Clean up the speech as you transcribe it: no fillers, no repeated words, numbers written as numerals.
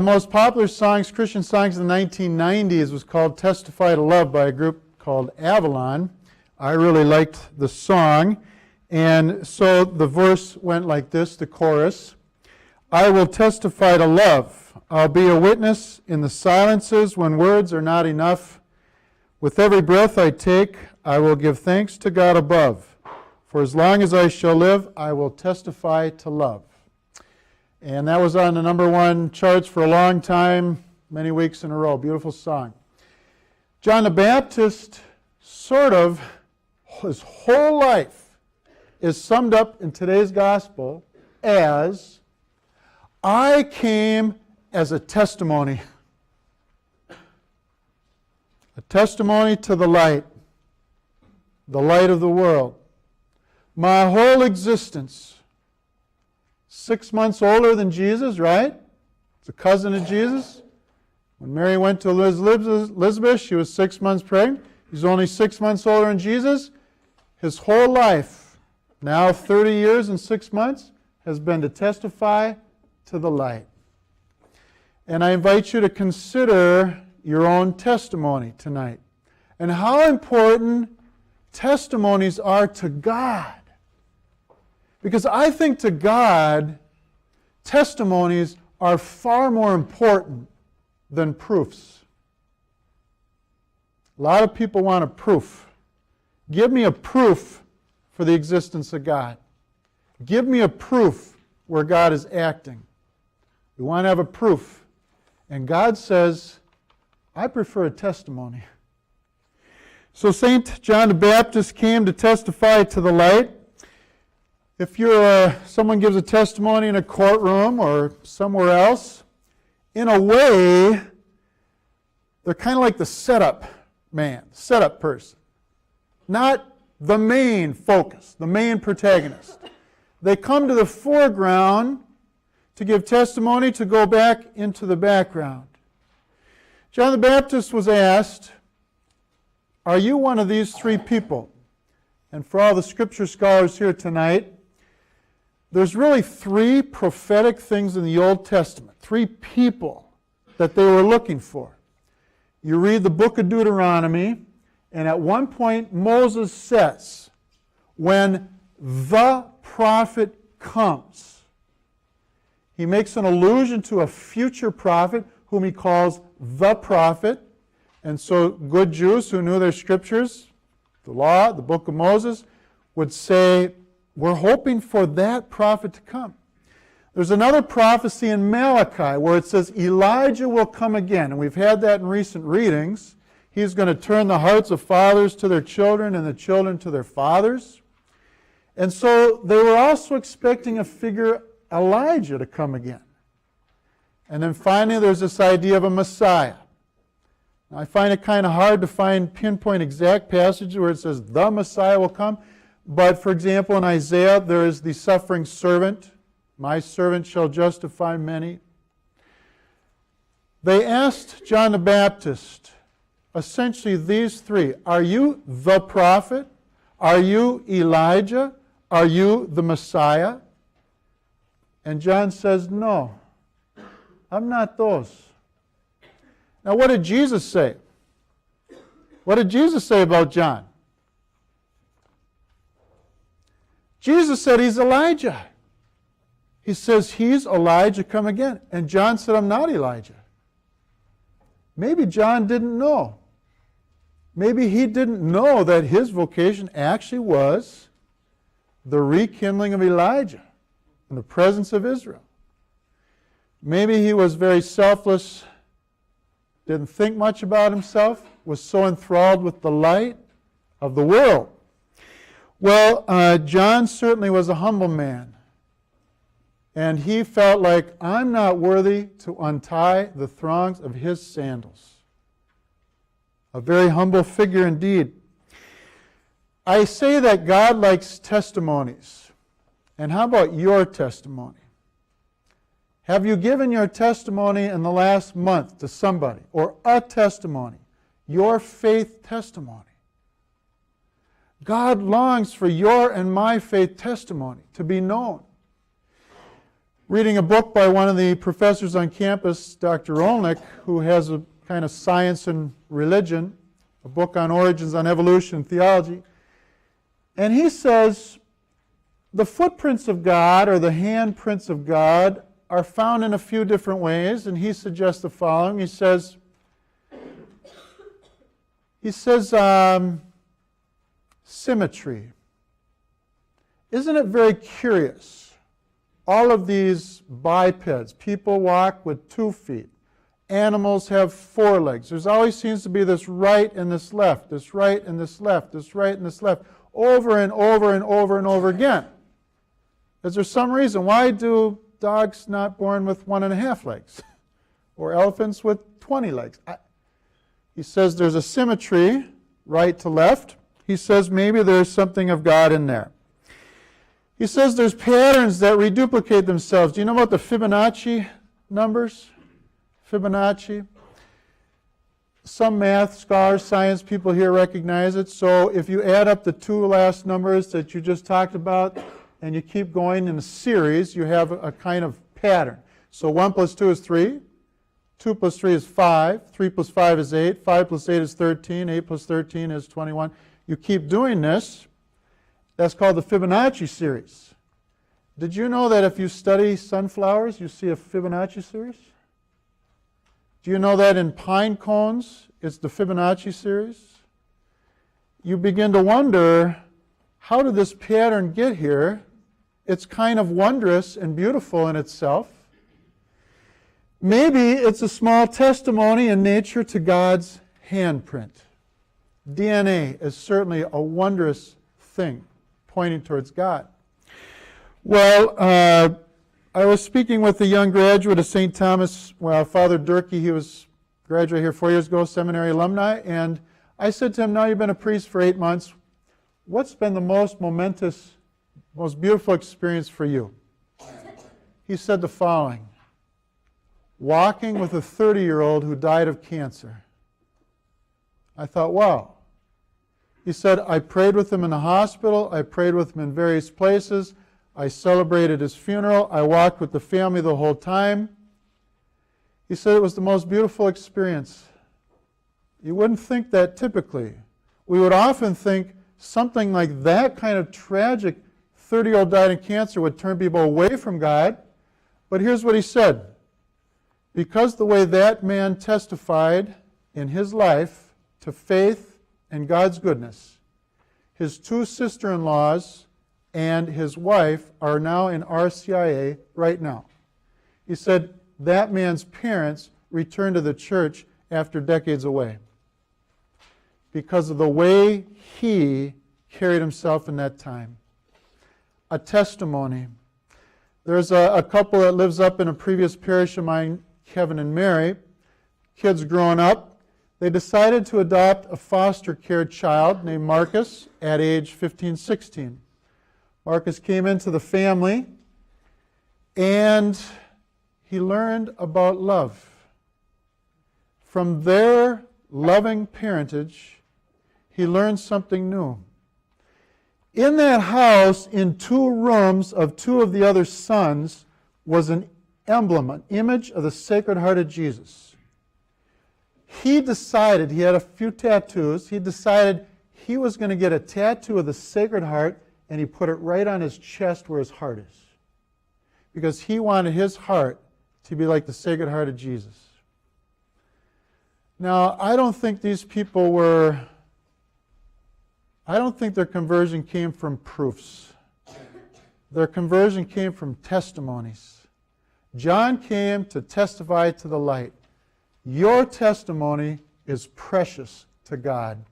most popular songs, Christian songs in the 1990s was called Testify to Love by a group called Avalon. I really liked the song. And so the verse went like this, the chorus. I will testify to love. I'll be a witness in the silences when words are not enough. With every breath I take, I will give thanks to God above. For as long as I shall live, I will testify to love. And that was on the #1 charts for a long time, many weeks in a row. Beautiful song. John the Baptist, sort of, his whole life is summed up in today's gospel as, I came as a testimony. A testimony to the light of the world. My whole existence, 6 months older than Jesus, right? It's a cousin of Jesus. When Mary went to Elizabeth, she was 6 months pregnant. He's only 6 months older than Jesus. His whole life, now 30 years and 6 months, has been to testify to the light. And I invite you to consider your own testimony tonight and how important testimonies are to God. Because I think to God, testimonies are far more important than proofs. A lot of people want a proof. Give me a proof for the existence of God. Give me a proof where God is acting. We want to have a proof. And God says, I prefer a testimony. So St. John the Baptist came to testify to the light. If someone gives a testimony in a courtroom or somewhere else, in a way, they're kind of like the setup man, setup person. Not the main focus, the main protagonist. They come to the foreground to give testimony, to go back into the background. John the Baptist was asked, are you one of these three people? And for all the scripture scholars here tonight, there's really three prophetic things in the Old Testament, three people that they were looking for. You read the book of Deuteronomy, and at one point Moses says, when the prophet comes, he makes an allusion to a future prophet whom he calls the prophet. And so good Jews who knew their scriptures, the law, the book of Moses, would say, we're hoping for that prophet to come. There's another prophecy in Malachi where it says Elijah will come again. And we've had that in recent readings. He's going to turn the hearts of fathers to their children and the children to their fathers. And so they were also expecting a figure, Elijah, to come again. And then finally there's this idea of a Messiah. Now, I find it kind of hard to pinpoint exact passages where it says the Messiah will come. But for example, in Isaiah, there is the suffering servant. My servant shall justify many. They asked John the Baptist essentially these three. Are you the prophet? Are you Elijah? Are you the Messiah? And John says, no, I'm not those. Now, what did Jesus say? What did Jesus say about John? Jesus said he's Elijah. He says he's Elijah come again. And John said, I'm not Elijah. Maybe John didn't know. Maybe he didn't know that his vocation actually was the rekindling of Elijah in the presence of Israel. Maybe he was very selfless, didn't think much about himself, was so enthralled with the light of the world. Well, John certainly was a humble man. And he felt like, I'm not worthy to untie the thongs of his sandals. A very humble figure indeed. I say that God likes testimonies. And how about your testimony? Have you given your testimony in the last month to somebody? Or a testimony? Your faith testimony? God longs for your and my faith testimony to be known. reading a book by one of the professors on campus, Dr. Olnick, who has a kind of science and religion, a book on origins, on evolution and theology. And he says the footprints of God, or the handprints of God, are found in a few different ways, and he suggests the following. He says, symmetry. Isn't it very curious? All of these bipeds, people walk with 2 feet. Animals have 4 legs. There always seems to be this right and this left, this right and this left, this right and this left, over and over and over and over again. Is there some reason? Why do dogs not born with 1.5 legs? Or elephants with 20 legs? He says there's a symmetry, right to left. He says maybe there's something of God in there. He says there's patterns that reduplicate themselves. Do you know about the Fibonacci numbers? Fibonacci. Some math scholars, science people here recognize it. So if you add up the 2 last numbers that you just talked about and you keep going in a series, you have a kind of pattern. So 1 plus 2 is 3. 2 plus 3 is 5. 3 plus 5 is 8. 5 plus 8 is 13. 8 plus 13 is 21. You keep doing this. That's called the Fibonacci series. Did you know that if you study sunflowers, you see a Fibonacci series? Do you know that in pine cones, it's the Fibonacci series? You begin to wonder, how did this pattern get here? It's kind of wondrous and beautiful in itself. Maybe it's a small testimony in nature to God's handprint. DNA is certainly a wondrous thing pointing towards God. Well, I was speaking with a young graduate of St. Thomas, Father Durkee. He was graduated here 4 years ago, seminary alumni, and I said to him, now you've been a priest for 8 months. What's been the most momentous, most beautiful experience for you? He said the following: walking with a 30-year-old who died of cancer. I thought, wow. He said, I prayed with him in the hospital. I prayed with him in various places. I celebrated his funeral. I walked with the family the whole time. He said it was the most beautiful experience. You wouldn't think that typically. We would often think something like that kind of tragic 30-year-old died of cancer would turn people away from God. But here's what he said. Because the way that man testified in his life to faith and God's goodness, his 2 sister-in-laws and his wife are now in RCIA right now. He said that man's parents returned to the church after decades away because of the way he carried himself in that time. A testimony. There's a couple that lives up in a previous parish of mine, Kevin and Mary. Kids growing up. They decided to adopt a foster care child named Marcus at age 15, 16. Marcus came into the family and he learned about love. From their loving parentage, he learned something new. In that house, in 2 rooms of 2 of the other sons, was an emblem, an image of the Sacred Heart of Jesus. He decided, he had a few tattoos, he decided he was going to get a tattoo of the Sacred Heart, and he put it right on his chest where his heart is. Because he wanted his heart to be like the Sacred Heart of Jesus. Now, I don't think these people were, I don't think their conversion came from proofs. Their conversion came from testimonies. John came to testify to the light. Your testimony is precious to God.